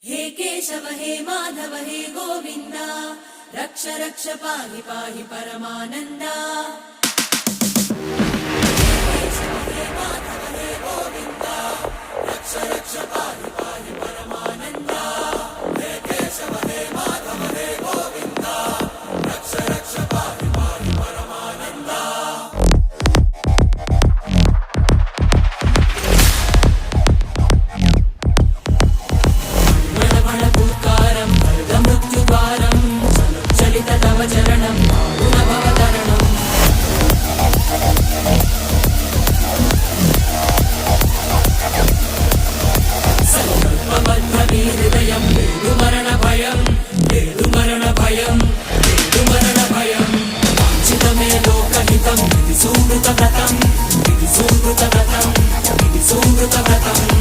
हे केशव हे माधव हे गोविन्द रक्ष रक्ष पाहि पाहि परमानन्दा। हे केशव हे माधव हे गोविन्द रक्ष रक्ष पाहि पाहि परमानन्दा। हे केशव हे माधव हे गोविन्द रक्ष रक्ष पाहि पाहि परमानन्दा। चरणं गुणभवतरणम् संकल्पबद्धहृदयं मरणभयं मरणभयं मरणभयं वाञ्छितमे लोकहितं विधि सुकृतव्रतं विधि सुकृतव्रतं विधि सुकृतव्रतं।